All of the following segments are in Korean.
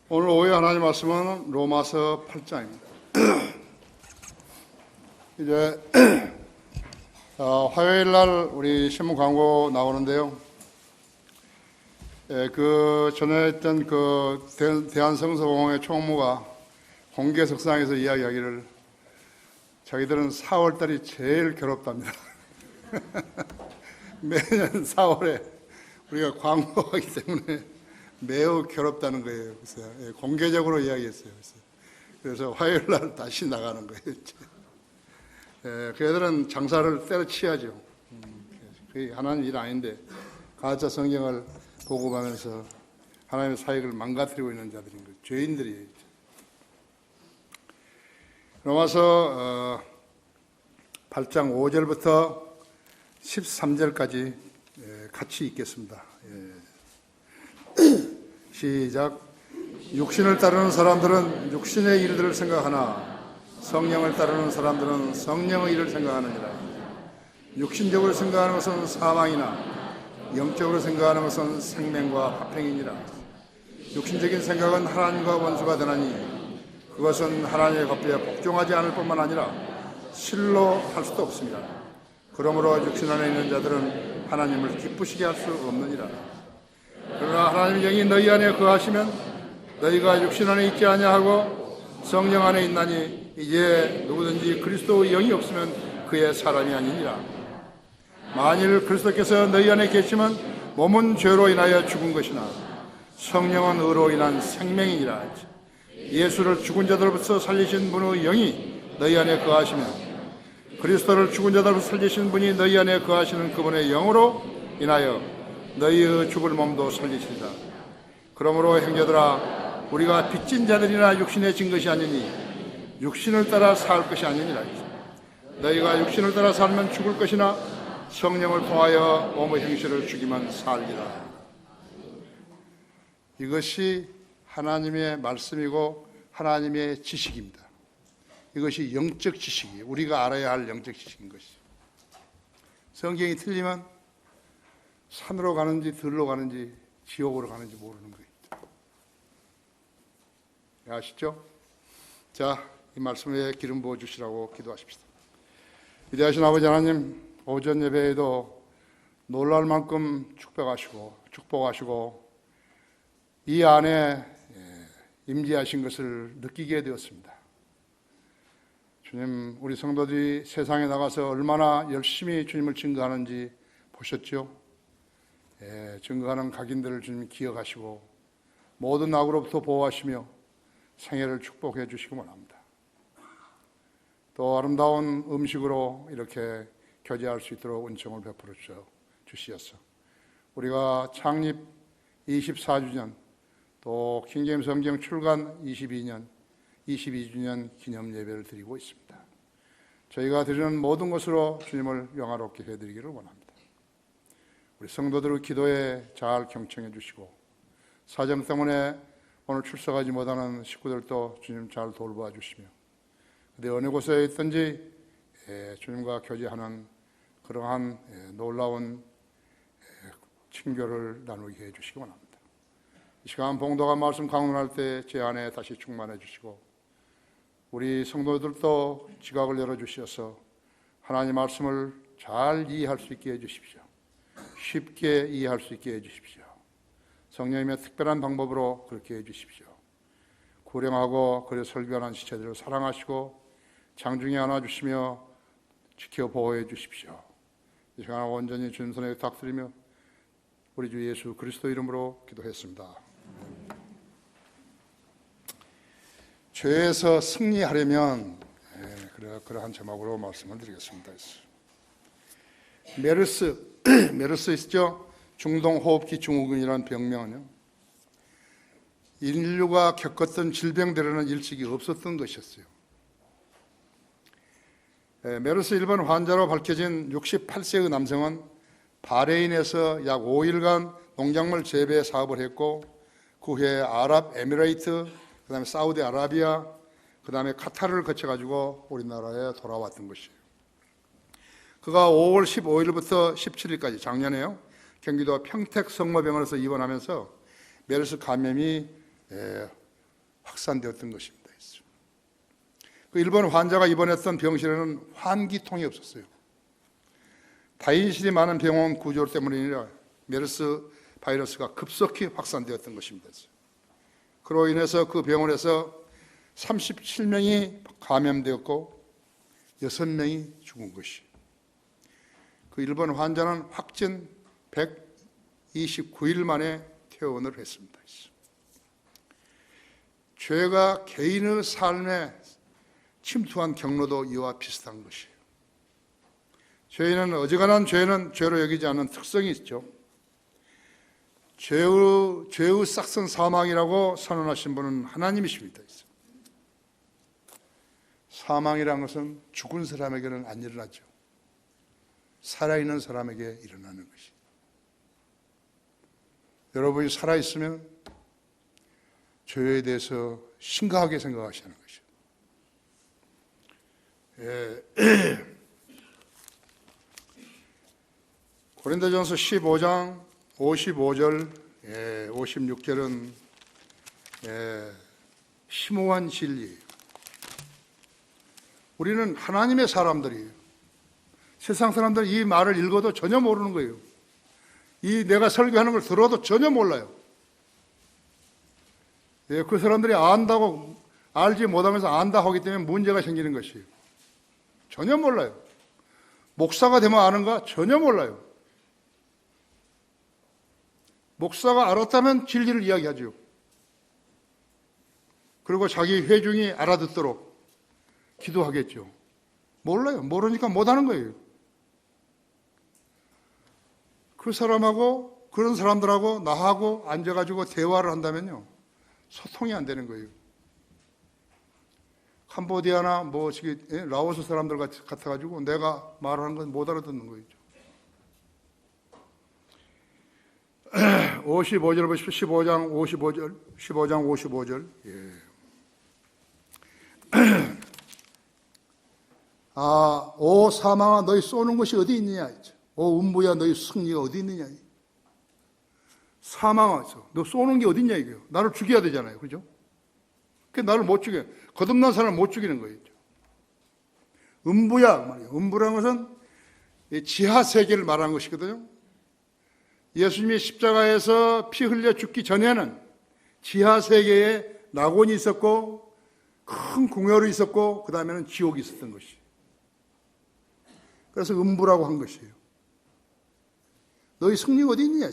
오늘 오후에 하나님 말씀은 로마서 8장입니다. 이제 화요일 날 우리 신문 광고 나오는데요. 그 전에 했던 그 대한성서공회 총무가 공개석상에서 이야기하기를 자기들은 4월 달이 제일 괴롭답니다. 매년 4월에 우리가 광고하기 때문에 매우 괴롭다는 거예요. 그래서 공개적으로 이야기했어요. 그래서 화요일 날 다시 나가는 거예요. 그애들은 장사를 때려치야죠. 그게 하나님 일 아닌데 가짜 성경을 보고하면서 하나님의 사역을 망가뜨리고 있는 자들인 거예요. 죄인들이에요. 로마서 8장 5절부터 13절까지 같이 읽겠습니다. 시작. 육신을 따르는 사람들은 육신의 일들을 생각하나 성령을 따르는 사람들은 성령의 일을 생각하느니라. 육신적으로 생각하는 것은 사망이나 영적으로 생각하는 것은 생명과 화평이니라. 육신적인 생각은 하나님과 원수가 되나니 그것은 하나님의 법에 복종하지 않을 뿐만 아니라 실로 할 수도 없습니다. 그러므로 육신 안에 있는 자들은 하나님을 기쁘시게 할 수 없느니라. 그러나 하나님의 영이 너희 안에 거하시면 너희가 육신 안에 있지 아니하고 성령 안에 있나니 이제 누구든지 그리스도의 영이 없으면 그의 사람이 아니니라. 만일 그리스도께서 너희 안에 계시면 몸은 죄로 인하여 죽은 것이나 성령은 의로 인한 생명이니라. 예수를 죽은 자들로부터 살리신 분의 영이 너희 안에 거하시면 그리스도를 죽은 자들로부터 살리신 분이 너희 안에 거하시는 그분의 영으로 인하여 너희의 죽을 몸도 살리시리라. 그러므로 형제들아 우리가 빚진 자들이나 육신에 진 것이 아니니 육신을 따라 살 것이 아니니라. 너희가 육신을 따라 살면 죽을 것이나 성령을 통하여 몸의 행실을 죽이면 살리라. 이것이 하나님의 말씀이고 하나님의 지식입니다. 이것이 영적 지식이에요. 우리가 알아야 할 영적 지식인 것이죠. 성경이 틀리면 산으로 가는지 들로 가는지 지옥으로 가는지 모르는 거예요. 아시죠? 자, 이 말씀에 기름 부어 주시라고 기도하십시다. 위대하신 아버지 하나님, 오전 예배에도 놀랄 만큼 축복하시고 이 안에 임재하신 것을 느끼게 되었습니다. 주님, 우리 성도들이 세상에 나가서 얼마나 열심히 주님을 증거하는지 보셨죠? 증거하는 각인들을 주님 기억하시고 모든 악으로부터 보호하시며 생애를 축복해 주시기 원합니다. 또 아름다운 음식으로 이렇게 교제할 수 있도록 은총을 베풀어 주시옵소서. 우리가 창립 24주년 또 킹제임스 성경 출간 22주년 기념 예배를 드리고 있습니다. 저희가 드리는 모든 것으로 주님을 영화롭게 해드리기를 원합니다. 우리 성도들의 기도에 잘 경청해 주시고 사정 때문에 오늘 출석하지 못하는 식구들도 주님 잘 돌봐 주시며 그들 어느 곳에 있든지 주님과 교제하는 그러한 놀라운 친교를 나누게 해 주시기 원합니다. 이 시간 봉도가 말씀 강론할 때 제 안에 다시 충만해 주시고 우리 성도들도 지각을 열어주셔서 하나님 말씀을 잘 이해할 수 있게 해주십시오. 쉽게 이해할 수 있게 해주십시오. 성령님의 특별한 방법으로 그렇게 해주십시오. 구령하고 그래 설교하는 지체들을 사랑하시고 장중에 안아주시며 지켜 보호해 주십시오. 이 시간 온전히 주님 손에 부탁드리며 우리 주 예수 그리스도 이름으로 기도했습니다. 죄에서 승리하려면 그러한 제목으로 말씀을 드리겠습니다. 메르스 있죠? 중동호흡기 증후군이라는 병명은요, 인류가 겪었던 질병들에는 일찍이 없었던 것이었어요. 메르스 일반 환자로 밝혀진 68세의 남성은 바레인에서 약 5일간 농작물 재배 사업을 했고 그 후에 아랍에미레이트, 그 다음에 사우디아라비아, 그 다음에 카타르를 거쳐가지고 우리나라에 돌아왔던 것이에요. 그가 5월 15일부터 17일까지 작년에요, 경기도 평택 성모병원에서 입원하면서 메르스 감염이 확산되었던 것입니다. 그 일본 환자가 입원했던 병실에는 환기통이 없었어요. 다인실이 많은 병원 구조 때문이 아니라 메르스 바이러스가 급속히 확산되었던 것입니다. 그로 인해서 그 병원에서 37명이 감염되었고 6명이 죽은 것이. 그 일본 환자는 확진 129일 만에 퇴원을 했습니다. 죄가 개인의 삶에 침투한 경로도 이와 비슷한 것이에요. 어지간한 죄는 죄로 여기지 않는 특성이 있죠. 죄의 싹슨 사망이라고 선언하신 분은 하나님이십니다. 사망이라는 것은 죽은 사람에게는 안 일어나죠. 살아있는 사람에게 일어나는 것이. 여러분이 살아있으면 죄에 대해서 심각하게 생각하시는 것이죠. 고린도전서 15장 55절 56절은 심오한 진리예요. 우리는 하나님의 사람들이에요. 세상 사람들은 이 말을 읽어도 전혀 모르는 거예요. 내가 설교하는 걸 들어도 전혀 몰라요. 그 사람들이 안다고 알지 못하면서 안다 하기 때문에 문제가 생기는 것이에요. 전혀 몰라요. 목사가 되면 아는가? 전혀 몰라요. 목사가 알았다면 진리를 이야기하죠. 그리고 자기 회중이 알아듣도록 기도하겠죠. 몰라요. 모르니까 못하는 거예요. 그 사람하고 그런 사람들하고 나하고 앉아가지고 대화를 한다면요, 소통이 안 되는 거예요. 캄보디아나 라오스 사람들 같아가지고 내가 말하는 건 못 알아듣는 거죠. 55절 보십시오. 15장 55절. 오 사망아, 너희 쏘는 것이 어디 있느냐? 오 음부야, 너희 승리가 어디 있느냐? 사망아, 너 쏘는 게 어디 있냐 이게요. 나를 죽여야 되잖아요, 그죠? 그 나를 못 죽여, 거듭난 사람을 못 죽이는 거예요. 음부야 말이에요. 음부라는 것은 지하 세계를 말하는 것이거든요. 예수님이 십자가에서 피 흘려 죽기 전에는 지하 세계에 낙원이 있었고 큰 궁궐이 있었고 그 다음에는 지옥이 있었던 것이. 그래서 음부라고 한 것이에요. 너희 승리가 어디 있느냐?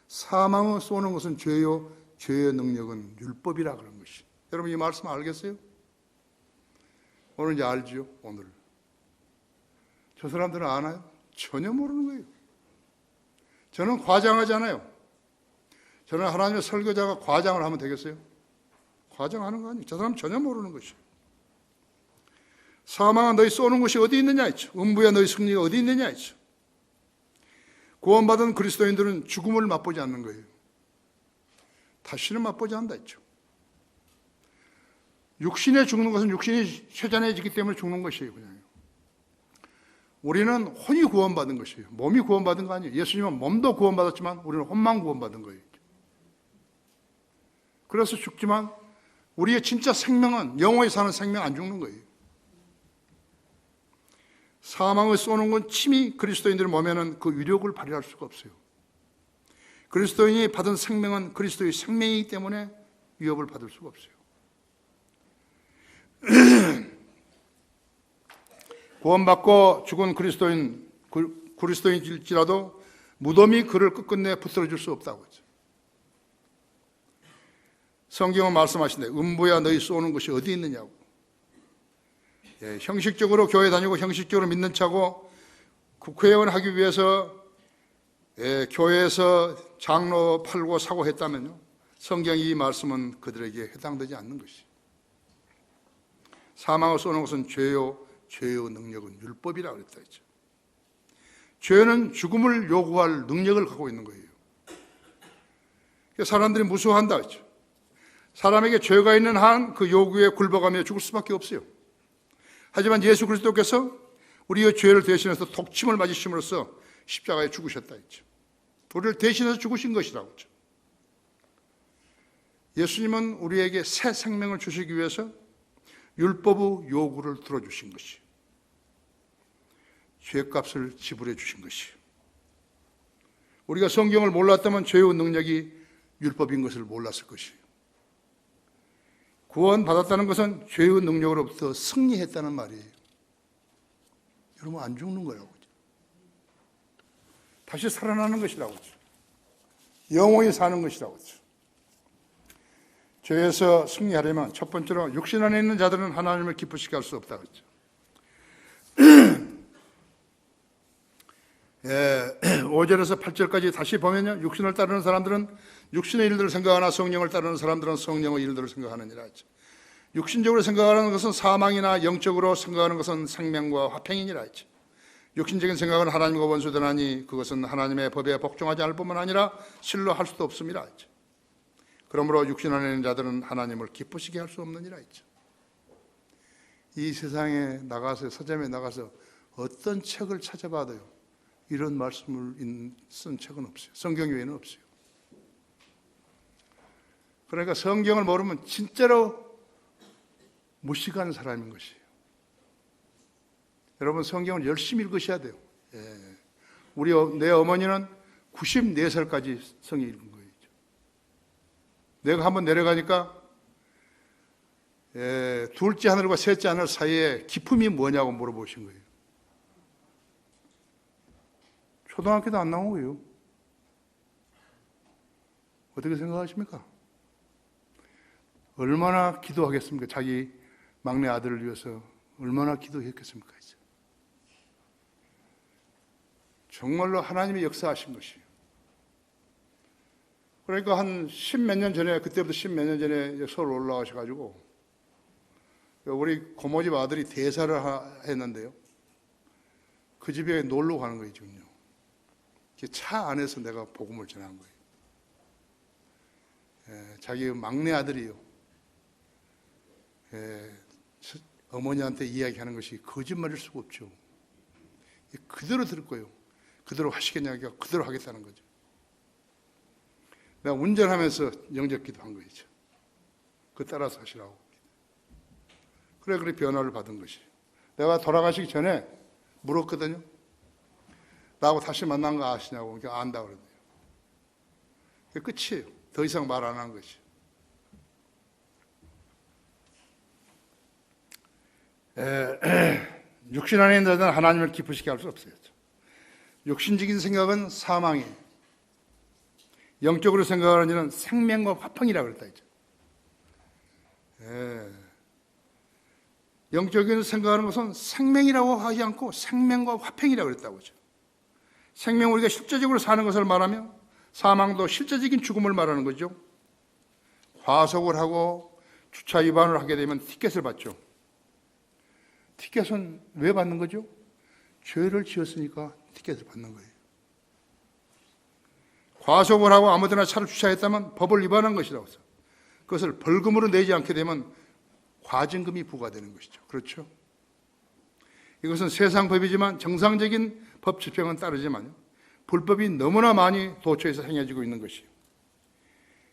사망을 쏘는 것은 죄요, 죄의 능력은 율법이라 그런 것이. 여러분 이 말씀 알겠어요? 오늘 이제 알지요? 오늘 저 사람들은 아나요? 전혀 모르는 거예요. 저는 과장하잖아요. 저는 하나님의 설교자가 과장을 하면 되겠어요? 과장하는 거 아니에요. 저 사람 전혀 모르는 것이에요. 사망아, 너희 쏘는 곳이 어디 있느냐 했죠. 음부야, 너희 승리가 어디 있느냐 했죠. 구원받은 그리스도인들은 죽음을 맛보지 않는 거예요. 다시는 맛보지 않는다 했죠. 육신에 죽는 것은 육신이 쇠잔해지기 때문에 죽는 것이에요. 그냥. 우리는 혼이 구원받은 것이에요. 몸이 구원받은 거 아니에요. 예수님은 몸도 구원받았지만 우리는 혼만 구원받은 거예요. 그래서 죽지만 우리의 진짜 생명은, 영원히 사는 생명 안 죽는 거예요. 사망을 쏘는 건 침이 그리스도인들 몸에는 그 위력을 발휘할 수가 없어요. 그리스도인이 받은 생명은 그리스도의 생명이기 때문에 위협을 받을 수가 없어요. 구원받고 죽은 그리스도인일지라도 무덤이 그를 끝끝내 붙들어줄 수 없다고 하죠. 성경은 말씀하신대. 음부야, 너희 쏘는 것이 어디 있느냐고. 형식적으로 교회 다니고 형식적으로 믿는 차고 국회의원 하기 위해서 교회에서 장로 팔고 사고 했다면요, 성경이 이 말씀은 그들에게 해당되지 않는 것이. 사망을 쏘는 것은 죄요, 죄의 능력은 율법이라 그랬다 했죠. 죄는 죽음을 요구할 능력을 갖고 있는 거예요. 사람들이 무서워한다 했죠. 사람에게 죄가 있는 한 그 요구에 굴복하며 죽을 수밖에 없어요. 하지만 예수 그리스도께서 우리의 죄를 대신해서 독침을 맞으심으로써 십자가에 죽으셨다 했죠. 우리를 대신해서 죽으신 것이라고 했죠. 예수님은 우리에게 새 생명을 주시기 위해서 율법의 요구를 들어주신 것이, 죄값을 지불해 주신 것이, 우리가 성경을 몰랐다면 죄의 능력이 율법인 것을 몰랐을 것이에요. 구원받았다는 것은 죄의 능력으로부터 승리했다는 말이에요. 여러분, 안 죽는 거라고. 다시 살아나는 것이라고. 영원히 사는 것이라고. 죄에서 승리하려면 첫 번째로 육신 안에 있는 자들은 하나님을 기쁘시게 할 수 없다고 했죠. 5절에서 8절까지 다시 보면요, 육신을 따르는 사람들은 육신의 일들을 생각하나 성령을 따르는 사람들은 성령의 일들을 생각하느니라 했죠. 육신적으로 생각하는 것은 사망이나 영적으로 생각하는 것은 생명과 화평이니라 했죠. 육신적인 생각은 하나님과 원수되나니 그것은 하나님의 법에 복종하지 않을 뿐만 아니라 실로 할 수도 없음이라 했죠. 그러므로 육신 안에 있는 자들은 하나님을 기쁘시게 할 수 없느니라 했죠. 이 세상에 나가서, 서점에 나가서 어떤 책을 찾아봐도요, 이런 말씀을 쓴 책은 없어요. 성경 외에는 없어요. 그러니까 성경을 모르면 진짜로 무식한 사람인 것이에요. 여러분, 성경을 열심히 읽으셔야 돼요. 내 어머니는 94살까지 성경 읽은 거예요. 내가 한번 내려가니까 둘째 하늘과 셋째 하늘 사이에 기품이 뭐냐고 물어보신 거예요. 초등학교도 안 나온 거예요. 어떻게 생각하십니까? 얼마나 기도하겠습니까? 자기 막내 아들을 위해서 얼마나 기도했겠습니까? 정말로 하나님이 역사하신 것이에요. 그러니까 한 10몇 년 전에, 그때부터 10몇 년 전에 서울 올라가셔가지고 우리 고모집 아들이 대사를 했는데요, 그 집에 놀러 가는 거예요. 지금요, 차 안에서 내가 복음을 전한 거예요. 자기 막내 아들이요, 어머니한테 이야기하는 것이 거짓말일 수가 없죠. 그대로 들을 거예요. 그대로 하시겠냐니까 그대로 하겠다는 거죠. 내가 운전하면서 영접기도 한 거죠. 그 따라서 하시라고. 그래 변화를 받은 것이. 내가 돌아가시기 전에 물었거든요. 나하고 다시 만난 거 아시냐고. 그러니까 안다 그러더니. 그게 끝이에요. 더 이상 말 안 한 것이. 육신 안에 있는 자는 하나님을 기쁘시게 할 수 없어요. 육신적인 생각은 사망이에요. 영적으로 생각하는 이는 생명과 화평이라고 그랬다 했죠. 영적인 생각하는 것은 생명이라고 하지 않고 생명과 화평이라고 그랬다고 하죠. 생명, 우리가 실제적으로 사는 것을 말하며 사망도 실제적인 죽음을 말하는 거죠. 과속을 하고 주차 위반을 하게 되면 티켓을 받죠. 티켓은 왜 받는 거죠? 죄를 지었으니까 티켓을 받는 거예요. 과속을 하고 아무데나 차를 주차했다면 법을 위반한 것이라고 해서 그것을 벌금으로 내지 않게 되면 과징금이 부과되는 것이죠. 그렇죠? 이것은 세상 법이지만 정상적인 법 집행은 따르지만 불법이 너무나 많이 도처에서 행해지고 있는 것이에요.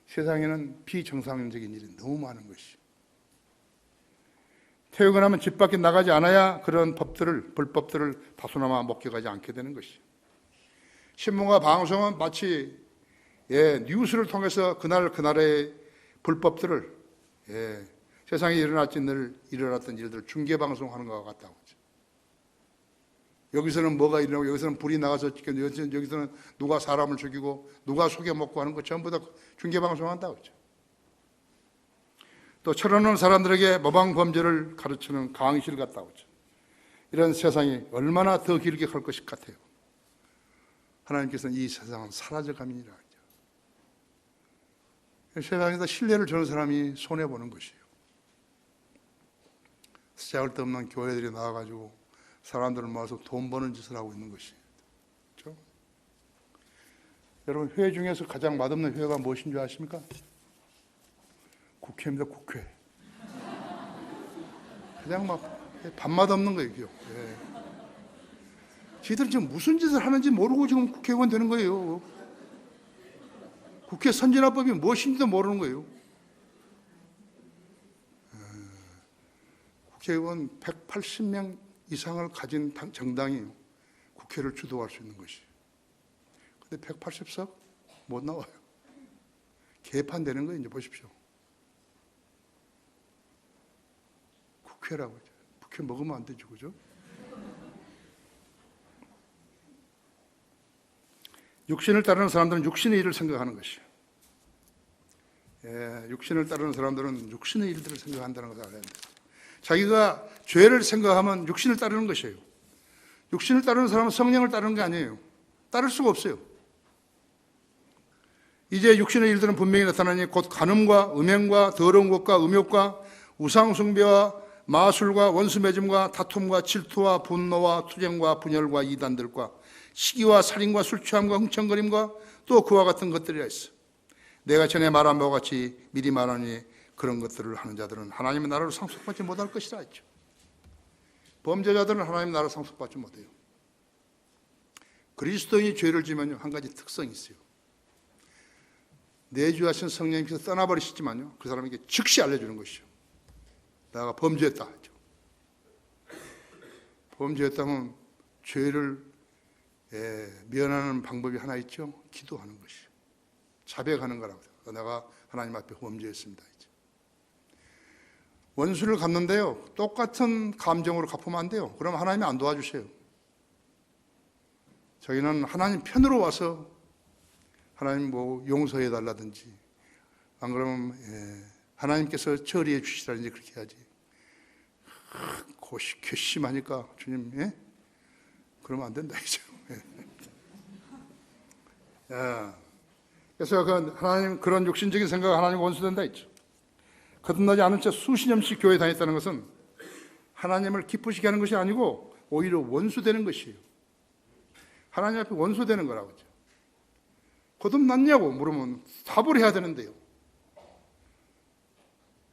세상에는 비정상적인 일이 너무 많은 것이에요. 퇴근하면 집 밖에 나가지 않아야 그런 불법들을 다소나마 목격하지 않게 되는 것이죠. 신문과 방송은 마치 뉴스를 통해서 그날의 불법들을 세상에 일어났던 일들을 중계방송하는 것과 같다고 하죠. 여기서는 뭐가 일어나고 여기서는 불이 나가서 여기서는 누가 사람을 죽이고 누가 속여먹고 하는 거 전부 다 중계방송한다고 하죠. 또 철없는 사람들에게 모방범죄를 가르치는 강의실 같다고 하죠. 이런 세상이 얼마나 더 길게 갈 것일 같아요. 하나님께서는 이 세상은 사라져감이니라 하죠. 세상에서 신뢰를 주는 사람이 손해보는 것이에요. 쓰잘데없는 교회들이 나와가지고 사람들을 모아서 돈 버는 짓을 하고 있는 것이에요. 그렇죠? 여러분, 회의 중에서 가장 맛없는 회의가 무엇인 줄 아십니까? 국회입니다. 국회. 그냥 밥맛 없는 거예요. 지들은 지금 무슨 짓을 하는지 모르고 지금 국회의원 되는 거예요. 국회 선진화법이 무엇인지도 모르는 거예요. 국회의원 180명 이상을 가진 정당이 국회를 주도할 수 있는 것이에요. 근데 180석 못 나와요. 개판되는 거 이제 보십시오. 국회라고. 국회 먹으면 안 되죠, 그죠? 육신을 따르는 사람들은 육신의 일을 생각하는 것이에요. 육신을 따르는 사람들은 육신의 일들을 생각한다는 것을 알아야 돼요. 자기가 죄를 생각하면 육신을 따르는 것이에요. 육신을 따르는 사람은 성령을 따르는 게 아니에요. 따를 수가 없어요. 이제 육신의 일들은 분명히 나타나니 곧 간음과 음행과 더러운 것과 음욕과 우상숭배와 마술과 원수매짐과 다툼과 질투와 분노와 투쟁과 분열과 이단들과 시기와 살인과 술취함과 흥청거림과 또 그와 같은 것들이라 했어. 내가 전에 말한 바와 같이 미리 말하니 그런 것들을 하는 자들은 하나님의 나라로 상속받지 못할 것이라 했죠. 범죄자들은 하나님의 나라로 상속받지 못해요. 그리스도인이 죄를 지면요, 한 가지 특성이 있어요. 내주하신 성령님께서 떠나버리시지만요, 그 사람에게 즉시 알려주는 것이죠. 내가 범죄했다 하죠. 범죄했다면 죄를 면하는 방법이 하나 있죠. 기도하는 것이죠. 자백하는 거라고. 내가 하나님 앞에 범죄했습니다. 이제. 원수를 갚는데요, 똑같은 감정으로 갚으면 안 돼요. 그럼 하나님이 안 도와주세요. 저희는 하나님 편으로 와서 하나님 뭐 용서해 달라든지, 안 그러면 하나님께서 처리해 주시라든지 그렇게 해야지. 괘씸하니까 주님, 그러면 안 된다 이제. 그래서 하나님 그런 육신적인 생각 하나님 원수된다 했죠. 거듭나지 않은 채 수십 년씩 교회 다녔다는 것은 하나님을 기쁘시게 하는 것이 아니고 오히려 원수되는 것이에요. 하나님 앞에 원수되는 거라고 하죠. 거듭났냐고 물으면 답을 해야 되는데요.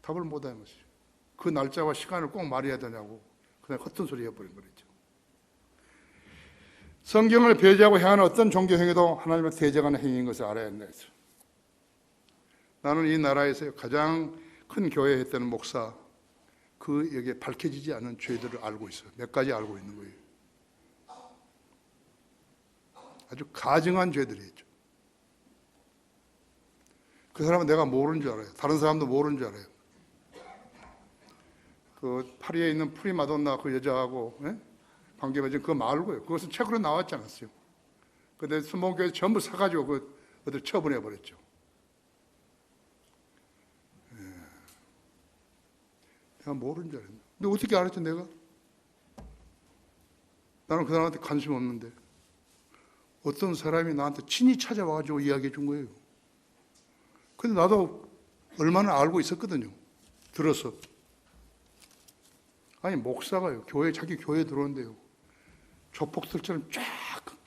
답을 못 하는 것이죠. 그 날짜와 시간을 꼭 말해야 되냐고 그냥 헛된 소리 해버린 거죠. 성경을 배제하고 행하는 어떤 종교 행위도 하나님을 대적하는 행위인 것을 알아야 한다 했어요. 나는 이 나라에서 가장 큰 교회에 했던 목사, 여기에 밝혀지지 않은 죄들을 알고 있어요. 몇 가지 알고 있는 거예요. 아주 가증한 죄들이죠. 그 사람은 내가 모르는 줄 알아요. 다른 사람도 모르는 줄 알아요. 그 파리에 있는 프리마돈나 그 여자하고 관계 맺은 그거 말고요. 그것은 책으로 나왔지 않았어요. 근데 순복음교회에서 전부 사가지고 어디 처분해 버렸죠. 내가 모르는 줄 알았는데. 근데 어떻게 알았지 내가? 나는 그 사람한테 관심 없는데 어떤 사람이 나한테 친히 찾아와가지고 이야기해 준 거예요. 근데 나도 얼마나 알고 있었거든요. 들어서. 아니 목사가요. 자기 교회 들어오는데요. 조폭들처럼 쫙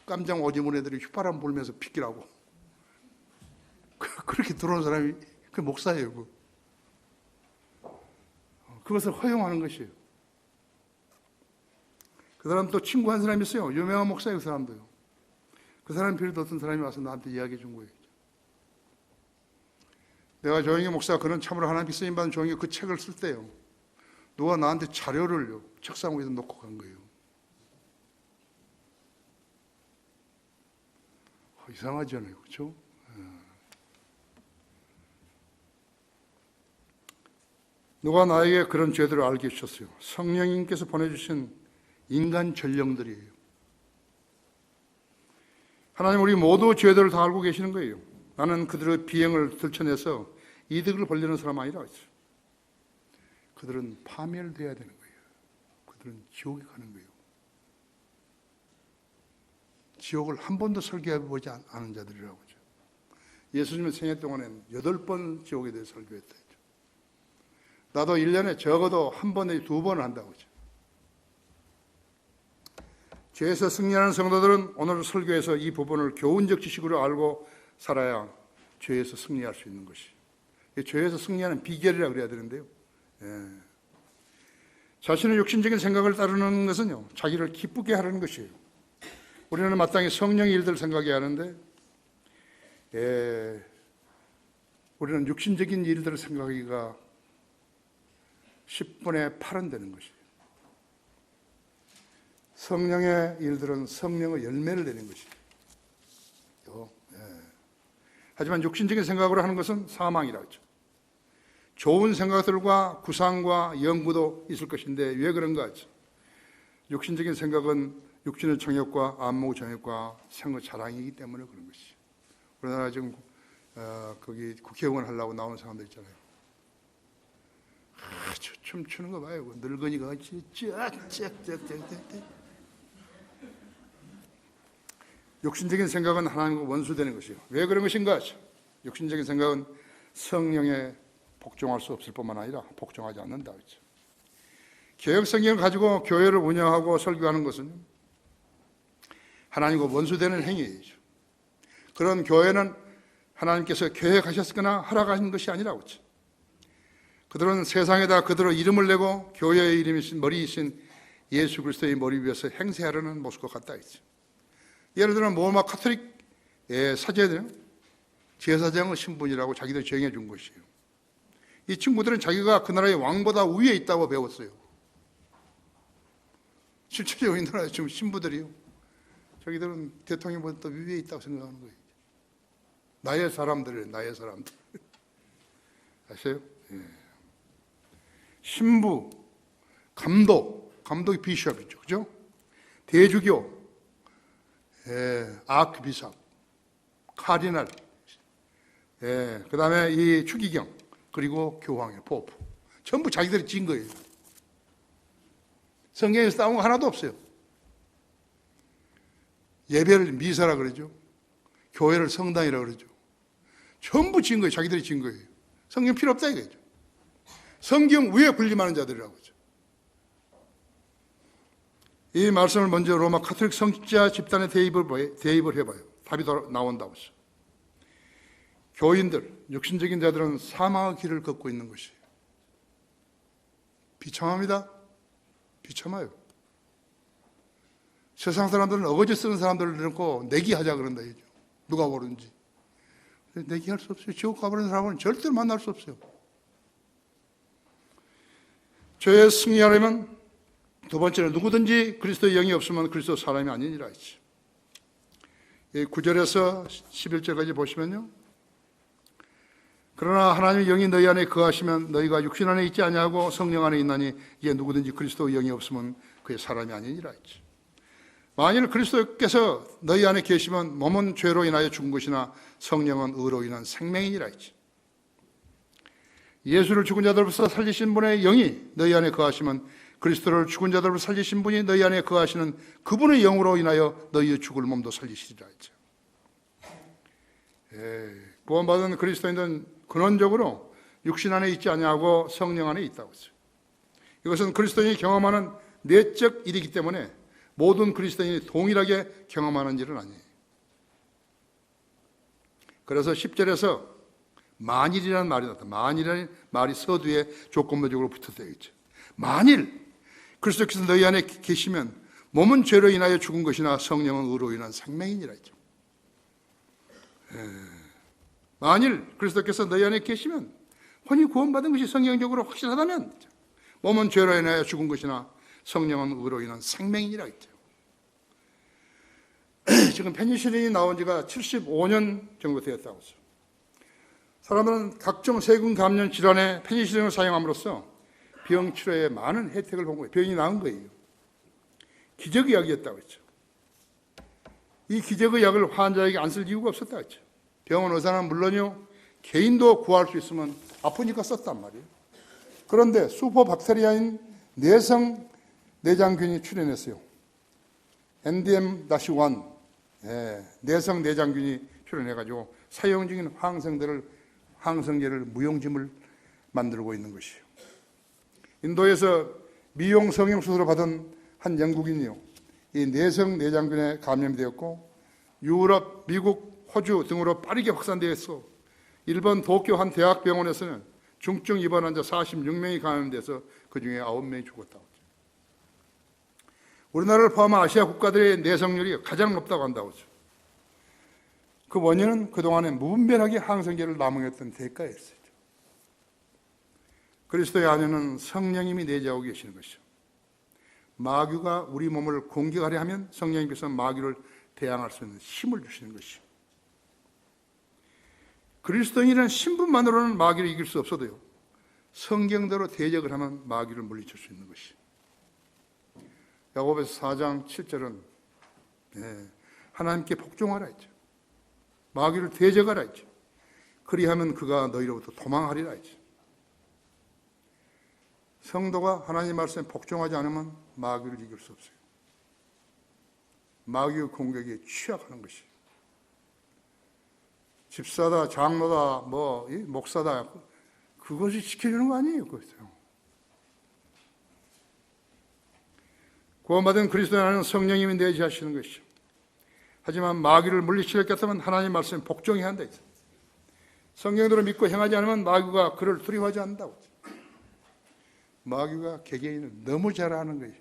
깜장 오지문 애들이 휘바람 불면서 피기라고. 그렇게 들어온 사람이 그 목사예요. 그것을 허용하는 것이에요. 그 사람 또 친구 한 사람이 있어요. 유명한 목사예요. 그 사람도요. 그 사람 필요도 어떤 사람이 와서 나한테 이야기해 준 거예요. 내가 조영희 목사, 그는 참으로 하나님께 쓰임받은 조영희 그 책을 쓸 때요, 누가 나한테 자료를요 책상 위에 놓고 간 거예요. 이상하지 않아요? 그렇죠? 누가 나에게 그런 죄들을 알게 해주셨어요? 성령님께서 보내주신 인간 전령들이에요. 하나님 우리 모두 죄들을 다 알고 계시는 거예요. 나는 그들의 비행을 들춰내서 이득을 벌리는 사람 아니라 했어요. 그들은 파멸돼야 되는 거예요. 그들은 지옥에 가는 거예요. 지옥을 한 번도 설교해보지 않은 자들이라고 하죠. 예수님의 생애 동안에는 8번 지옥에 대해 설교했다 했죠. 나도 1년에 적어도 한 번에 2번을 한다고 하죠. 죄에서 승리하는 성도들은 오늘 설교에서 이 부분을 교훈적 지식으로 알고 살아야 죄에서 승리할 수 있는 것이. 죄에서 승리하는 비결이라고 그래야 되는데요. 자신의 육신적인 생각을 따르는 것은요, 자기를 기쁘게 하려는 것이에요. 우리는 마땅히 성령의 일들을 생각해야 하는데, 우리는 육신적인 일들을 생각하기가 10분의 8은 되는 것이에요. 성령의 일들은 성령의 열매를 내는 것이에요. 하지만 육신적인 생각으로 하는 것은 사망이라고 하죠. 좋은 생각들과 구상과 연구도 있을 것인데 왜 그런가 하죠. 육신적인 생각은 육신의 정욕과 안목 정욕과 생의 자랑이기 때문에 그런 것이죠. 우리나라 지금 거기 국회의원 하려고 나오는 사람들 있잖아요. 춤추는 거 봐요. 늙은이가 쫙쫙쫙쫙쫙. 육신적인 생각은 하나님과 원수되는 것이요. 왜 그런 것인가 하죠. 육신적인 생각은 성령에 복종할 수 없을 뿐만 아니라 복종하지 않는다 그렇죠. 개혁 성경을 가지고 교회를 운영하고 설교하는 것은 하나님과 원수되는 행위이죠. 그런 교회는 하나님께서 계획하셨거나 허락하신 것이 아니라고 그렇죠. 그들은 세상에다 그들의 이름을 내고 교회의 이름이신 머리이신 예수 그리스도의 머리 위에서 행세하려는 모습과 같다 했죠. 예를 들어 로마 카톨릭 사제들은 제사장의 신분이라고 자기들 정해 준 것이에요. 이 친구들은 자기가 그 나라의 왕보다 위에 있다고 배웠어요. 실제로 이 나라의 지금 신부들이요. 자기들은 대통령보다 더 위에 있다고 생각하는 거예요. 나의 사람들이에요. 나의 사람들. 아세요? 예. 신부, 감독이 비숍이죠. 그죠? 대주교, 아크비삽, 카디널, 그 다음에 이 추기경, 그리고 교황이에요. 포프. 전부 자기들이 지은 거예요. 성경에서 따온 거 하나도 없어요. 예배를 미사라 그러죠. 교회를 성당이라 그러죠. 전부 지은 거예요. 자기들이 지은 거예요. 성경 필요 없다 이거죠. 성경 위에 군림하는 자들이라고 하죠. 이 말씀을 먼저 로마 카톨릭 성직자 집단에 대입을 해봐요. 답이 나온다고 하죠. 교인들, 육신적인 자들은 사망의 길을 걷고 있는 것이에요. 비참합니다. 비참해요. 세상 사람들은 어거지 쓰는 사람들을 놓고 내기하자 그런다 이죠. 누가 모르는지. 내기할 수 없어요. 지옥 가버리는 사람은 절대로 만날 수 없어요. 죄에 승리하려면 두 번째는 누구든지 그리스도의 영이 없으면 그리스도 사람이 아니니라 했지. 9절에서 11절까지 보시면요. 그러나 하나님의 영이 너희 안에 거하시면 너희가 육신 안에 있지 아니하고 성령 안에 있나니 이게 누구든지 그리스도의 영이 없으면 그의 사람이 아니니라 했지. 만일 그리스도께서 너희 안에 계시면 몸은 죄로 인하여 죽은 것이나 성령은 의로 인한 생명이니라 했지. 예수를 죽은 자들로부터 살리신 분의 영이 너희 안에 거하시면 그리스도를 죽은 자들로부터 살리신 분이 너희 안에 거하시는 그분의 영으로 인하여 너희의 죽을 몸도 살리시리라 했죠. 구원받은 그리스도인들은 근원적으로 육신 안에 있지 아니하고 성령 안에 있다고 했어요. 이것은 그리스도인이 경험하는 내적 일이기 때문에 모든 그리스도인이 동일하게 경험하는 일은 아니에요. 그래서 10절에서 만일이라는 말이 나왔다. 만일이라는 말이 서두에 조건부적으로 붙었다 했죠. 만일 그리스도께서 너희 안에 계시면 몸은 죄로 인하여 죽은 것이나 성령은 의로 인한 생명이니라 했죠. 만일 그리스도께서 너희 안에 계시면 혼이 구원받은 것이 성경적으로 확실하다면 몸은 죄로 인하여 죽은 것이나 성령은 의로 인한 생명이니라 했죠. 지금 페니실린이 나온 지가 75년 정도 되었다고 했어요. 사람들은 각종 세균 감염 질환에 페니실린을 사용함으로써 병 치료에 많은 혜택을 본 거예요. 병이 나은 거예요. 기적의 약이었다고 했죠. 이 기적의 약을 환자에게 안 쓸 이유가 없었다고 했죠. 병원 의사는 물론요, 개인도 구할 수 있으면 아프니까 썼단 말이에요. 그런데 슈퍼박테리아인 내성 내장균이 출현했어요. NDM-1, 내성 내장균이 출현해가지고 사용 중인 항생제를 무용지물 만들고 있는 것이에요. 인도에서 미용 성형 수술을 받은 한 영국인이요, 이 내성 내장균에 감염이 되었고 유럽, 미국, 호주 등으로 빠르게 확산되었어. 일본 도쿄 한 대학병원에서는 중증 입원 환자 46명이 감염돼서 그중에 9명이 죽었다고 하죠. 우리나라를 포함한 아시아 국가들의 내성률이 가장 높다고 한다고 하죠. 그 원인은 그동안에 무분별하게 항생제를 남용했던 대가였어요. 그리스도의 안에는 성령님이 내재하고 계시는 것이죠. 마귀가 우리 몸을 공격하려 하면 성령님께서 마귀를 대항할 수 있는 힘을 주시는 것이죠. 그리스도인이라는 신분만으로는 마귀를 이길 수 없어도요, 성경대로 대적을 하면 마귀를 물리칠 수 있는 것이죠. 야고보서 4장 7절은 하나님께 복종하라 했죠. 마귀를 대적하라 했죠. 그리하면 그가 너희로부터 도망하리라 했죠. 성도가 하나님 말씀에 복종하지 않으면 마귀를 이길 수 없어요. 마귀의 공격에 취약하는 것이. 집사다, 장로다, 목사다, 그것이 지켜주는 거 아니에요. 그것요. 구원받은 그리스도인 안에는 성령님이 내재하시는 것이죠. 하지만 마귀를 물리치겠다면 하나님 말씀에 복종해야 한다. 성경대로 믿고 행하지 않으면 마귀가 그를 두려워하지 않는다고. 마귀가 개개인을 너무 잘 아는 거예요.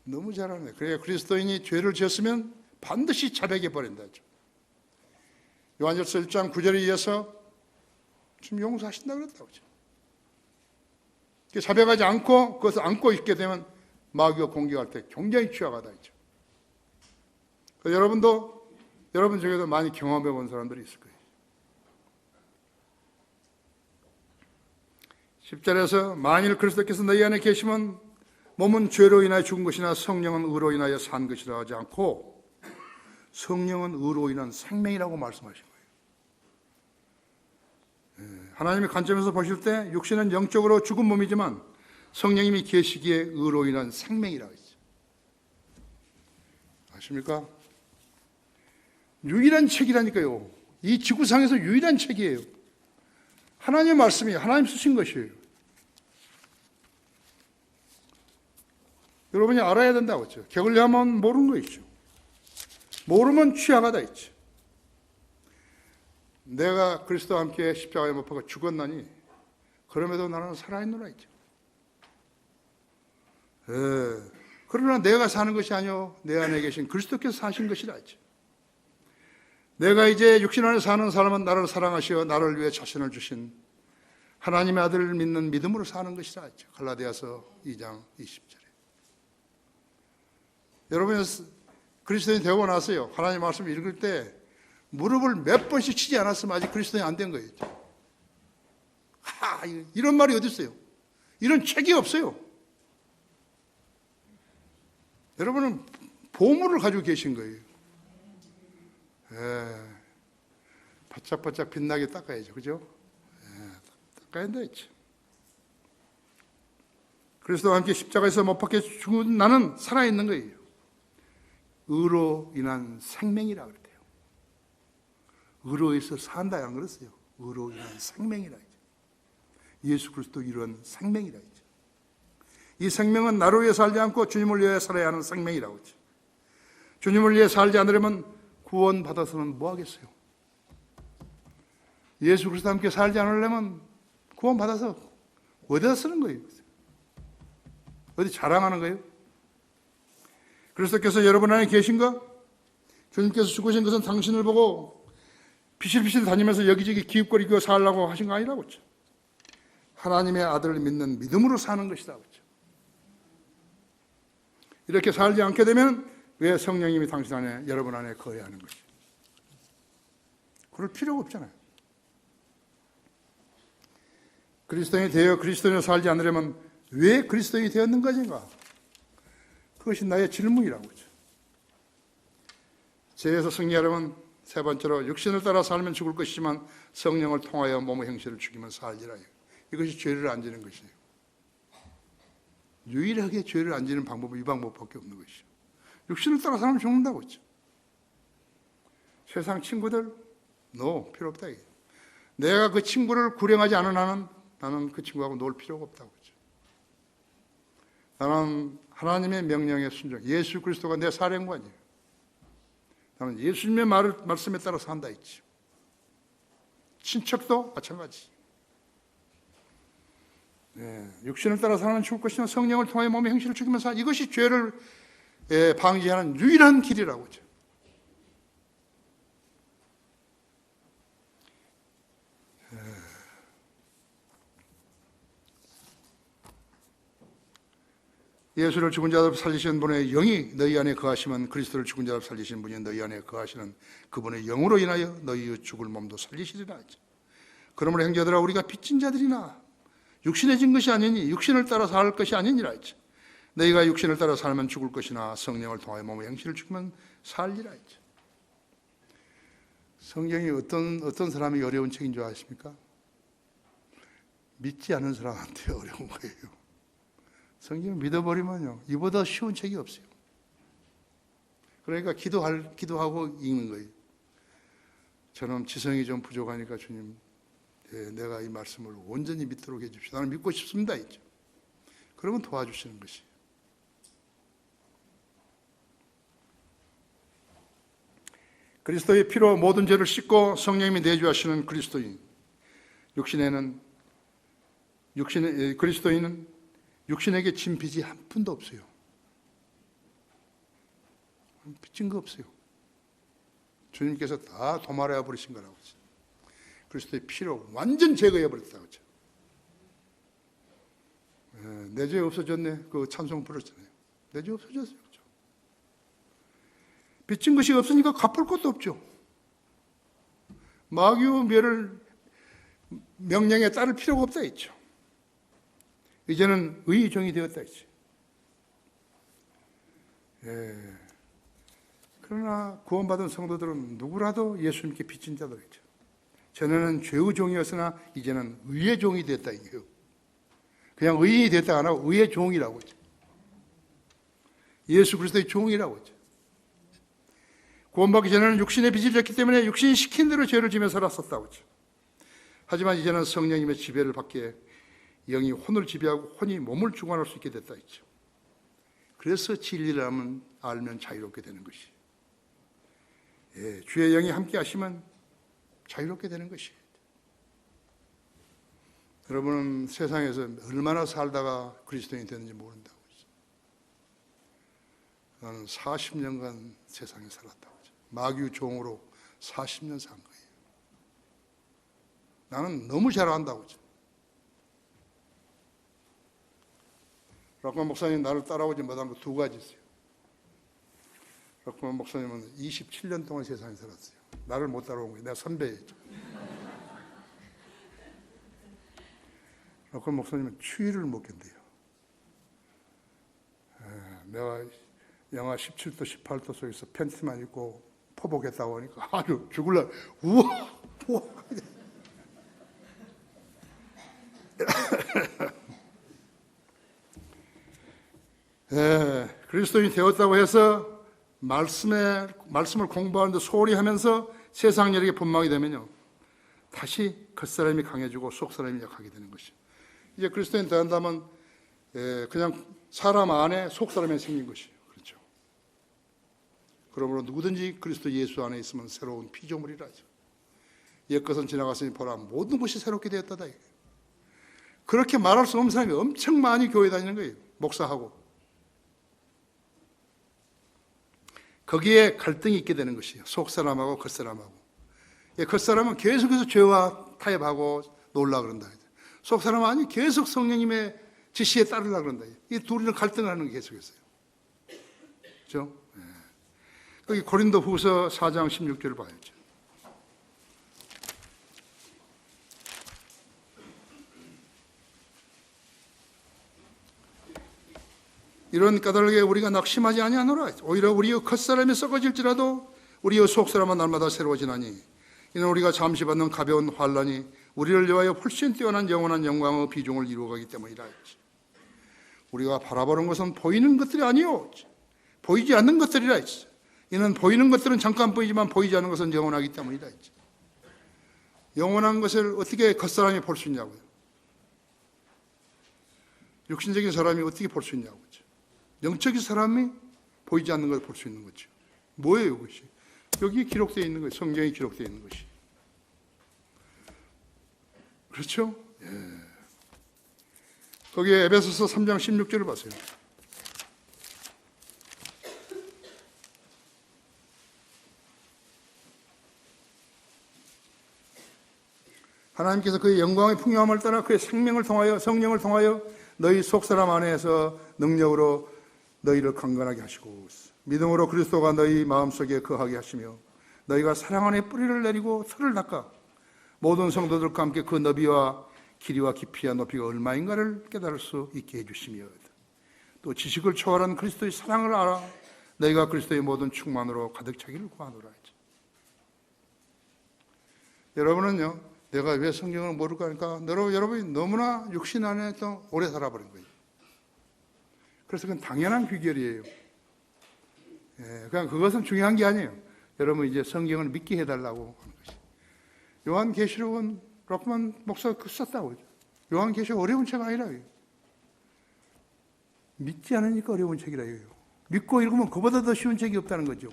너무 잘 아는 거예요. 그래야 그리스도인이 죄를 지었으면 반드시 자백해 버린다. 요한일서 1장 9절에 의해서 지금 용서하신다고 그랬다고. 자백하지 않고 그것을 안고 있게 되면 마귀가 공격할 때 굉장히 취약하다. 여러분 중에도 많이 경험해 본 사람들이 있을 거예요. 10절에서 만일 그리스도께서 너희 안에 계시면 몸은 죄로 인하여 죽은 것이나 성령은 의로 인하여 산 것이라 하지 않고 성령은 의로 인한 생명이라고 말씀하신 거예요. 하나님의 관점에서 보실 때 육신은 영적으로 죽은 몸이지만 성령님이 계시기에 의로 인한 생명이라고 했죠. 아십니까? 유일한 책이라니까요. 이 지구상에서 유일한 책이에요. 하나님의 말씀이 하나님 쓰신 것이에요. 여러분이 알아야 된다고 했죠. 게을리하면 모르는 거 있죠. 모르면 취약하다 했죠. 내가 그리스도와 함께 십자가에 못 박아 죽었나니 그럼에도 나는 살아있노라 했죠. 그러나 내가 사는 것이 아니요 내 안에 계신 그리스도께서 사신 것이라 했죠. 내가 이제 육신 안에 사는 사람은 나를 사랑하시어 나를 위해 자신을 주신 하나님의 아들을 믿는 믿음으로 사는 것이라 했죠. 갈라디아서 2장 20절에. 여러분이 그리스도인이 되고 나서요, 하나님 말씀을 읽을 때 무릎을 몇 번씩 치지 않았으면 아직 그리스도인이 안 된 거예요. 이런 말이 어디 있어요? 이런 책이 없어요. 여러분은 보물을 가지고 계신 거예요. 바짝바짝 빛나게 닦아야죠. 그죠? 닦아야 된다 했죠. 그리스도와 함께 십자가에서 못 박혀 죽은 나는 살아있는 거예요. 의로 인한 생명이라 그랬대요. 의로에서 산다 안 그랬어요. 의로 인한 생명이라 했죠. 예수 그리스도 이런 생명이라 했죠. 이 생명은 나를 위해 살지 않고 주님을 위해 살아야 하는 생명이라고 했죠. 주님을 위해 살지 않으려면 구원 받아서는 뭐 하겠어요? 예수 그리스도와 함께 살지 않으려면 구원 받아서 어디다 쓰는 거예요? 어디 자랑하는 거예요? 그리스도께서 여러분 안에 계신가? 주님께서 죽으신 것은 당신을 보고 비실비실 다니면서 여기저기 기웃거리고 살라고 하신 거 아니라고 했죠. 하나님의 아들을 믿는 믿음으로 사는 것이라고 했죠. 이렇게 살지 않게 되면 왜 성령님이 당신 안에, 여러분 안에 거해하는 것이? 그럴 필요가 없잖아요. 그리스도인이 되어 그리스도인으로 살지 않으려면 왜 그리스도인이 되었는 것인가? 그것이 나의 질문이라고 하죠. 죄에서 승리하려면 세 번째로 육신을 따라 살면 죽을 것이지만 성령을 통하여 몸의 형체를 죽이면 살리라. 이것이 죄를 안 지는 것이에요. 유일하게 죄를 안 지는 방법은 이 방법밖에 없는 것이죠. 육신을 따라 살면 죽는다고 했죠. 세상 친구들 필요 없다. 내가 그 친구를 구령하지 않은 한은 나는 그 친구하고 놀 필요가 없다고 했죠. 나는 하나님의 명령에 순종, 예수 그리스도가 내 사령관이에요. 나는 예수님의 말씀에 따라 산다 했지. 친척도 마찬가지. 육신을 따라 사는 죽을 것이나 성령을 통해 몸의 형식을 죽이면서 이것이 죄를 방지하는 유일한 길이라고 하죠. 예수를 죽은 자들 살리신 분의 영이 너희 안에 거하시면 그리스도를 죽은 자들 살리신 분이 너희 안에 거하시는 그분의 영으로 인하여 너희의 죽을 몸도 살리시리라. 그러므로 형제들아 우리가 빚진 자들이나 육신에 진 것이 아니니 육신을 따라 살 것이 아니니라. 너희가 육신을 따라 살면 죽을 것이나 성령을 통하여 몸의 행실을 죽으면 살리라. 성경이 어떤 사람이 어려운 책인 줄 아십니까? 믿지 않는 사람한테 어려운 거예요. 성경을 믿어버리면요, 이보다 쉬운 책이 없어요. 그러니까 기도하고 읽는 거예요. 저는 지성이 좀 부족하니까 주님, 내가 이 말씀을 온전히 믿도록 해주십시오. 나는 믿고 싶습니다. 이죠. 그러면 도와주시는 것이에요. 그리스도의 피로 모든 죄를 씻고 성령님이 내주하시는 그리스도인. 그리스도인은 육신에게 진 빚이 한 푼도 없어요. 빚진 거 없어요. 주님께서 다 도말해 버리신 거라고. 그리스도의 피로 완전 제거해 버렸다고. 내 죄 없어졌네. 그 찬송 부르잖아요. 내 죄 없어졌어요. 그렇죠? 빚진 것이 없으니까 갚을 것도 없죠. 마귀의 명령에 따를 필요가 없다 했죠. 이제는 의의 종이 되었다 했죠. 그러나 구원받은 성도들은 누구라도 예수님께 빚진 자들이죠. 전에는 죄의 종이었으나 이제는 의의 종이 됐다 이게요. 그냥 의인이 됐다 안 하고 의의 종이라고 했죠. 예수 그리스도의 종이라고 했죠. 구원받기 전에는 육신의 빚을 졌기 때문에 육신이 시킨 대로 죄를 지며 살았었다고 했죠. 하지만 이제는 성령님의 지배를 받기에 영이 혼을 지배하고 혼이 몸을 주관할 수 있게 됐다 했죠. 그래서 진리를 알면 자유롭게 되는 것이. 주의 영이 함께 하시면 자유롭게 되는 것이에요. 여러분은 세상에서 얼마나 살다가 그리스도인이 됐는지 모른다고 했어요. 나는 40년간 세상에 살았다고 했어요. 마귀의 종으로 40년 산 거예요. 나는 너무 잘 안다고 했어요. 락만 목사님 나를 따라오지 못한 거 두 가지 있어요. 락만 목사님은 27년 동안 세상에 살았어요. 나를 못 따라온 거예요. 내가 선배였죠. 락만 목사님은 추위를 못 견뎌요. 내가 영하 17도, 18도 속에서 팬티만 입고 포복했다고 하니까 아주 죽을라. 우와! 그리스도인이 되었다고 해서 말씀을 공부하는데 소홀히 하면서 세상 일에게 분망이 되면요, 다시 겉사람이 강해지고 속사람이 약하게 되는 것이죠. 이제 그리스도인 되한다면 그냥 사람 안에 속사람이 생긴 것이에요. 그렇죠. 그러므로 누구든지 그리스도 예수 안에 있으면 새로운 피조물이라죠. 옛것은 지나갔으니 보라 모든 것이 새롭게 되었다다. 그렇게 말할 수 없는 사람이 엄청 많이 교회 다니는 거예요. 목사하고. 거기에 갈등이 있게 되는 것이에요. 속사람하고 겉사람하고. 겉사람은 계속해서 죄와 타협하고 놀라 그런다. 속사람은 아니 계속 성령님의 지시에 따르려 그런다. 이 둘이는 갈등하는 게 계속했어요. 그렇죠? 거기 고린도 후서 4장 16절을 봐야죠. 이런 까닭에 우리가 낙심하지 아니하노라. 오히려 우리의 겉사람이 썩어질지라도 우리의 속사람은 날마다 새로워지나니 이는 우리가 잠시 받는 가벼운 환난이 우리를 위하여 훨씬 뛰어난 영원한 영광의 비중을 이루어가기 때문이라. 우리가 바라보는 것은 보이는 것들이 아니요 보이지 않는 것들이라. 이는 보이는 것들은 잠깐 보이지만 보이지 않는 것은 영원하기 때문이라. 영원한 것을 어떻게 겉사람이 볼 수 있냐고요. 육신적인 사람이 어떻게 볼 수 있냐고. 영적인 사람이 보이지 않는 걸 볼 수 있는 거죠. 뭐예요, 그것이? 여기 기록되어 있는 거예요. 성경에 기록되어 있는 것이. 그렇죠? 거기에 에베소서 3장 16절을 보세요. 하나님께서 그의 영광의 풍요함을 따라 그의 생명을 통하여 성령을 통하여 너희 속사람 안에서 능력으로 너희를 강건하게 하시고 믿음으로 그리스도가 너희 마음속에 거하게 하시며 너희가 사랑 안에 뿌리를 내리고 틀을 닦아 모든 성도들과 함께 그 너비와 길이와 깊이와 높이가 얼마인가를 깨달을 수 있게 해주시며 또 지식을 초월한 그리스도의 사랑을 알아 너희가 그리스도의 모든 충만으로 가득 차기를 구하노라 하지. 여러분은요, 내가 왜 성경을 모를까 하니까 여러분이 너무나 육신 안에 또 오래 살아버린 거예요. 그래서 그건 당연한 귀결이에요. 그냥 그것은 중요한 게 아니에요. 여러분 이제 성경을 믿게 해달라고 하는 것이. 요한계시록은 록만 목사가 썼다고 하죠. 요한계시록 어려운 책 아니라요. 믿지 않으니까 어려운 책이라요. 믿고 읽으면 그보다 더 쉬운 책이 없다는 거죠.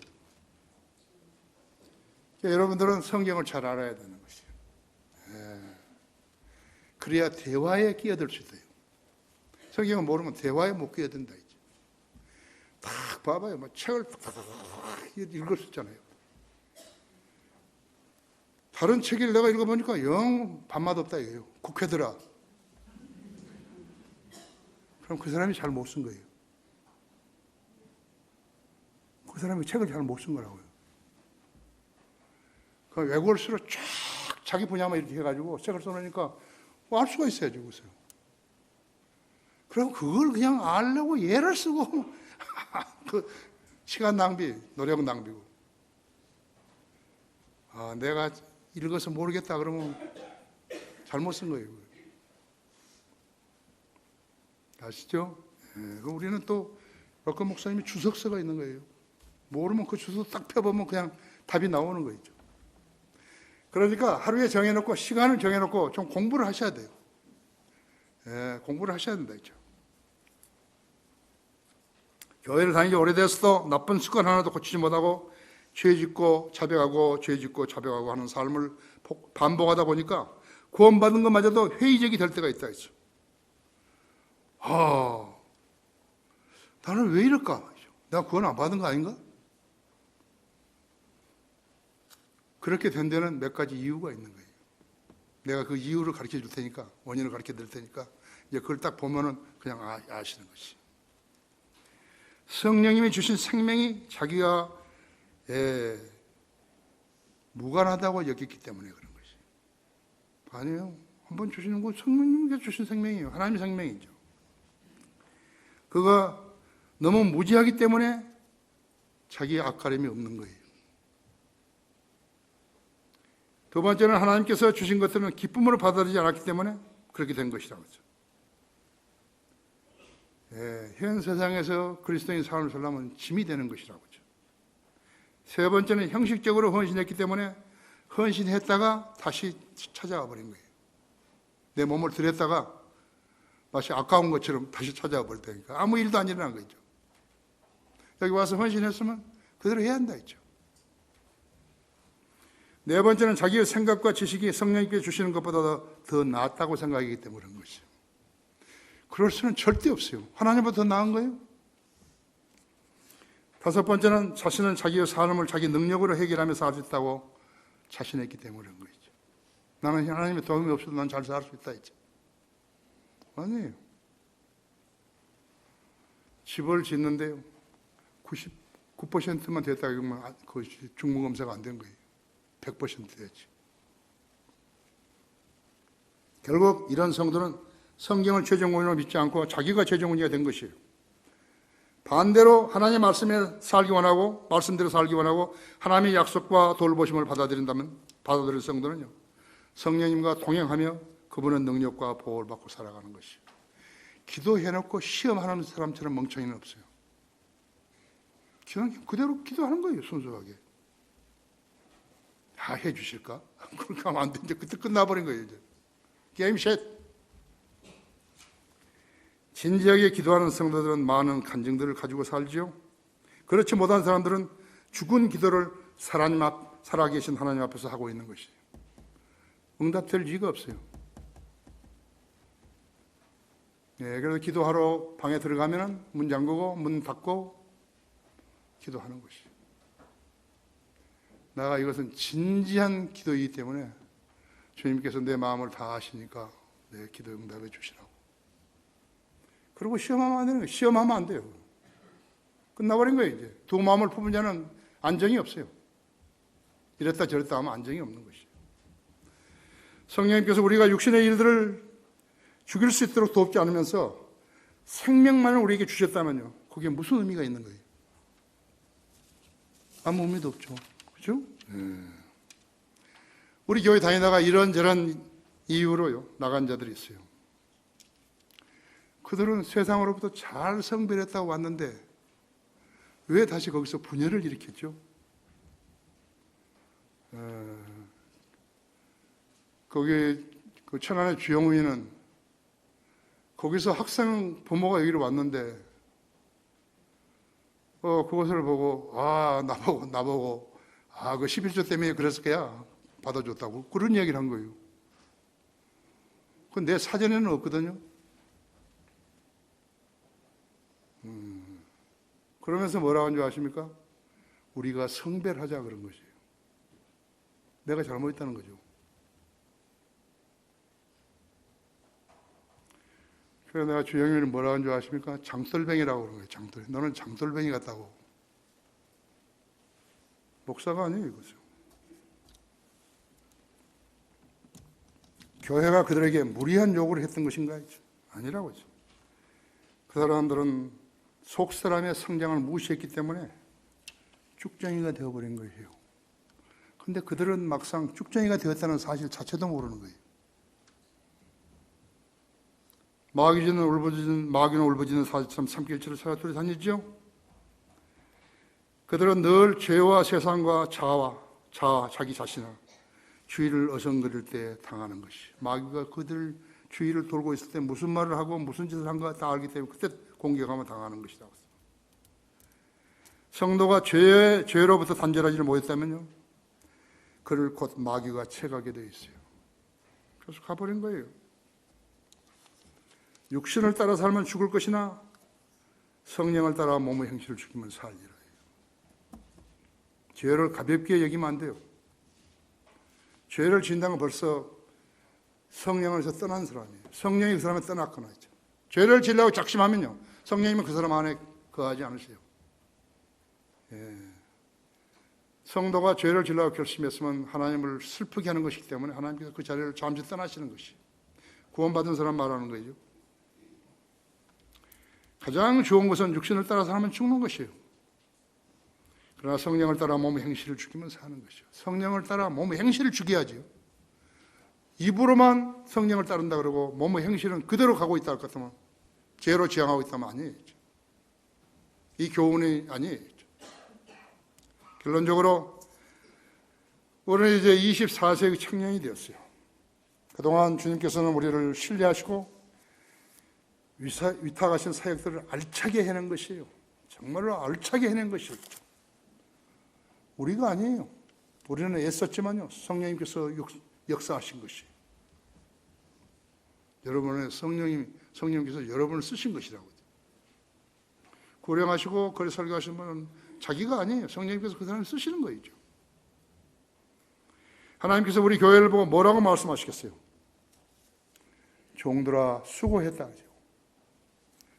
여러분들은 성경을 잘 알아야 되는 것이에요. 그래야 대화에 끼어들 수 있어요. 성경을 모르면 대화에 못 끼어든다. 이제. 딱 봐봐요. 막 책을 탁 읽을 수 있잖아요. 다른 책을 내가 읽어보니까 영 밥맛 없다 이거예요. 국회더라. 그럼 그 사람이 잘 못 쓴 거예요. 그 사람이 책을 잘 못 쓴 거라고요. 그 외국어를 쫙 자기 분야만 이렇게 해가지고 책을 써놓으니까 알 수가 있어야죠. 그래서. 그럼 그걸 그냥 알려고 예를 쓰고 그 시간 낭비, 노력 낭비고. 내가 읽어서 모르겠다 그러면 잘못 쓴 거예요. 아시죠? 우리는 또 럭커 목사님이 주석서가 있는 거예요. 모르면 그 주석 딱 펴보면 그냥 답이 나오는 거죠. 그러니까 하루에 정해놓고 시간을 정해놓고 좀 공부를 하셔야 돼요. 공부를 하셔야 된다 했죠. 교회를 다니기 오래됐어도 나쁜 습관 하나도 고치지 못하고 죄 짓고 자백하고 죄 짓고 자백하고 하는 삶을 반복하다 보니까 구원받은 것마저도 회의적이 될 때가 있다 했죠. 나는 왜 이럴까? 내가 구원 안 받은 거 아닌가? 그렇게 된 데는 몇 가지 이유가 있는 거예요. 내가 그 이유를 가르쳐 줄 테니까, 원인을 가르쳐 드릴 테니까, 이제 그걸 딱 보면은 그냥 아시는 것이. 성령님이 주신 생명이 자기가 무관하다고 여겼기 때문에 그런 것이. 아니에요. 한번 주시는 건 성령님께서 주신 생명이에요. 하나님의 생명이죠. 그가 너무 무지하기 때문에 자기의 앞가림이 없는 거예요. 두 번째는 하나님께서 주신 것들은 기쁨으로 받아들이지 않았기 때문에 그렇게 된 것이라고 하죠. 현 세상에서 그리스도인 삶을 살려면 짐이 되는 것이라고 하죠. 세 번째는 형식적으로 헌신했기 때문에 헌신했다가 다시 찾아와 버린 거예요. 내 몸을 드렸다가 마치 아까운 것처럼 다시 찾아와 버릴 테니까 아무 일도 안 일어난 거죠. 여기 와서 헌신했으면 그대로 해야 한다 했죠. 네 번째는 자기의 생각과 지식이 성령님께 주시는 것보다 더 낫다고 생각하기 때문에 그런 것이죠. 그럴 수는 절대 없어요. 하나님보다 더 나은 거예요. 다섯 번째는 자신은 자기의 삶을 자기 능력으로 해결하며 살 수 있다고 자신했기 때문에 그런 거죠. 나는 하나님의 도움이 없어도 난 잘 살 수 있다 했죠. 아니에요. 집을 짓는데요. 99%만 됐다 그러면 그 중무검사가 안 된 거예요. 100% 됐지. 결국 이런 성도는 성경을 최종 원인으로 믿지 않고 자기가 최종 원인이 된 것이에요. 반대로 하나님의 말씀에 살기 원하고 말씀대로 살기 원하고 하나님의 약속과 돌보심을 받아들일 성도는요. 성령님과 동행하며 그분의 능력과 보호를 받고 살아가는 것이에요. 기도해놓고 시험하는 사람처럼 멍청이는 없어요. 그냥 그대로 기도하는 거예요. 순수하게. 다 해주실까? 그렇게 하면 안 돼. 이제 그때 끝나버린 거예요. 이제. 게임 셋. 진지하게 기도하는 성도들은 많은 간증들을 가지고 살지요. 그렇지 못한 사람들은 죽은 기도를 살아계신 하나님 앞에서 하고 있는 것이에요. 응답될 리가 없어요. 그래서 기도하러 방에 들어가면 문 잠그고 문 닫고 기도하는 것이에요. 내가 이것은 진지한 기도이기 때문에 주님께서 내 마음을 다 아시니까 내 기도 응답해 주시라고. 그리고 시험하면 안 되는 거예요. 시험하면 안 돼요. 끝나버린 거예요. 이제 두 마음을 품은 자는 안정이 없어요. 이랬다 저랬다 하면 안정이 없는 것이에요. 성령님께서 우리가 육신의 일들을 죽일 수 있도록 돕지 않으면서 생명만을 우리에게 주셨다면요, 그게 무슨 의미가 있는 거예요? 아무 의미도 없죠. 그렇죠? 우리 교회 다니다가 이런저런 이유로요 나간 자들이 있어요. 그들은 세상으로부터 잘 성별했다고 왔는데 왜 다시 거기서 분열을 일으켰죠? 거기 그 천안의 주영우이는 거기서 학생 부모가 여기로 왔는데 그것을 보고 나보고 그 11조 때문에 그랬을 거야 받아줬다고 그런 이야기를 한 거예요. 그건 내 사전에는 없거든요. 그러면서 뭐라고 한 줄 아십니까? 우리가 성별하자 그런 것이에요. 내가 잘못했다는 거죠. 그래서 내가 주영이는 뭐라고 한 줄 아십니까? 장돌뱅이라고 그런 거예요. 장돌. 너는 장돌뱅이 같다고. 목사가 아니에요, 이거죠. 교회가 그들에게 무리한 요구를 했던 것인가? 아니라고죠. 그 사람들은 속 사람의 성장을 무시했기 때문에 쭉정이가 되어버린 거예요. 그런데 그들은 막상 쭉정이가 되었다는 사실 자체도 모르는 거예요. 마귀는 울부짖는 사자처럼 산길치를 찾아 돌아다니죠. 그들은 늘 죄와 세상과 자기 자신을 주위를 어성거릴 때 당하는 것이. 마귀가 그들 주위를 돌고 있을 때 무슨 말을 하고 무슨 짓을 한가 다 알기 때문에 그때 공격하면 당하는 것이다. 성도가 죄로부터 단절하지를 못했다면요, 그를 곧 마귀가 채가게 되어 있어요. 그래서 가버린 거예요. 육신을 따라 살면 죽을 것이나 성령을 따라 몸의 행실을 죽이면 살리라. 죄를 가볍게 여기면 안 돼요. 죄를 지은다는 건 벌써 성령에서 떠난 사람이에요. 성령이 그 사람을 떠났거나 있죠. 죄를 지으려고 작심하면요, 성령님은 그 사람 안에 거하지 않으세요. 성도가 죄를 지으려고 결심했으면 하나님을 슬프게 하는 것이기 때문에 하나님께서 그 자리를 잠시 떠나시는 것이 구원받은 사람 말하는 거죠. 가장 좋은 것은 육신을 따라 사면 죽는 것이에요. 그러나 성령을 따라 몸의 행실을 죽이면 사는 것이요. 성령을 따라 몸의 행실을 죽여야지요. 입으로만 성령을 따른다 그러고 몸의 행실은 그대로 가고 있다 할 것 같으면 죄로 지향하고 있다면 아니에요. 이 교훈이 아니에요. 결론적으로 우리는 이제 24세기 청년이 되었어요. 그동안 주님께서는 우리를 신뢰하시고 위탁하신 사역들을 알차게 해낸 것이에요. 정말로 알차게 해낸 것이에요. 우리가 아니에요. 우리는 애썼지만요, 성령님께서 역사하신 것이에요. 여러분의 성령님께서 여러분을 쓰신 것이라고. 구령하시고 거리 설교하신 분은 자기가 아니에요. 성령님께서 그 사람을 쓰시는 거죠. 하나님께서 우리 교회를 보고 뭐라고 말씀하시겠어요? 종들아 수고했다 하죠.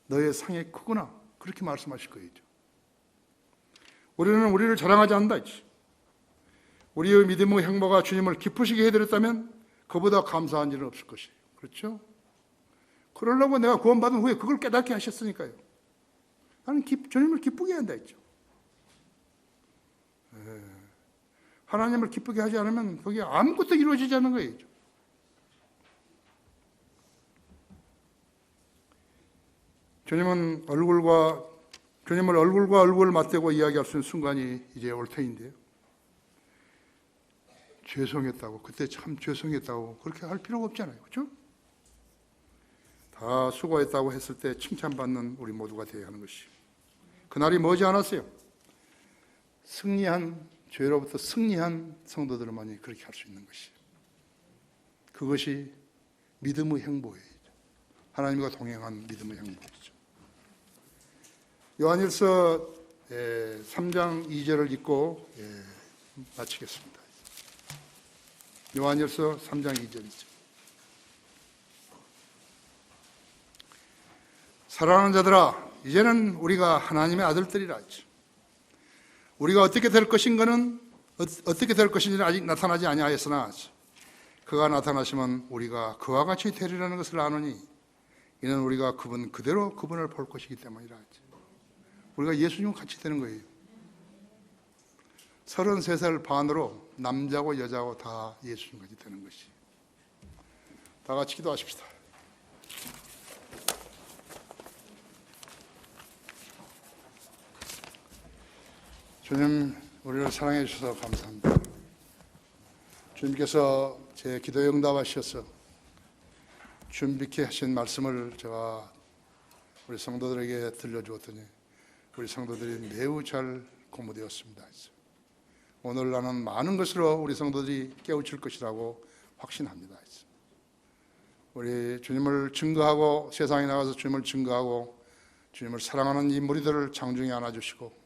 너의 상이 크구나. 그렇게 말씀하실 거예요. 우리는 우리를 자랑하지 않는다. 우리의 믿음의 행보가 주님을 기쁘시게 해드렸다면 그보다 감사한 일은 없을 것이에요. 그렇죠? 그러려고 내가 구원받은 후에 그걸 깨닫게 하셨으니까요. 나는 주님을 기쁘게 한다 했죠. 하나님을 기쁘게 하지 않으면 거기에 아무것도 이루어지지 않는 거예요. 주님을 얼굴과 얼굴을 맞대고 이야기할 수 있는 순간이 이제 올 터인데요. 죄송했다고, 그때 참 죄송했다고 그렇게 할 필요가 없잖아요. 그렇죠? 다 수고했다고 했을 때 칭찬받는 우리 모두가 되어야 하는 것이. 그날이 머지 않았어요. 죄로부터 승리한 성도들만이 그렇게 할 수 있는 것이. 그것이 믿음의 행보예요. 하나님과 동행한 믿음의 행보죠. 요한일서 3장 2절을 읽고 마치겠습니다. 요한일서 3장 2절이죠. 사랑하는 자들아, 이제는 우리가 하나님의 아들들이라 하죠. 우리가 어떻게 될 것인가는 어떻게 될 것인지는 아직 나타나지 아니하였으나 그가 나타나시면 우리가 그와 같이 되리라는 것을 아노니 이는 우리가 그분 그대로 그분을 볼 것이기 때문이라 하죠. 우리가 예수님과 같이 되는 거예요. 33살 반으로 남자고 여자고 다 예수님같이 되는 것이. 다 같이 기도하십시다. 주님, 우리를 사랑해 주셔서 감사합니다. 주님께서 제 기도에 응답하셔서 준비케 하신 말씀을 제가 우리 성도들에게 들려주었더니 우리 성도들이 매우 잘 공부되었습니다. 오늘 나는 많은 것으로 우리 성도들이 깨우칠 것이라고 확신합니다. 우리 주님을 증거하고 세상에 나가서 주님을 증거하고 주님을 사랑하는 이 무리들을 장중에 안아주시고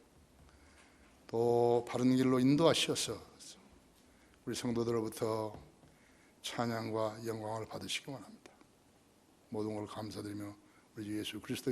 또 바른 길로 인도하셔서 우리 성도들로부터 찬양과 영광을 받으시기 원합니다. 모든 걸 감사드리며 우리 주 예수 그리스도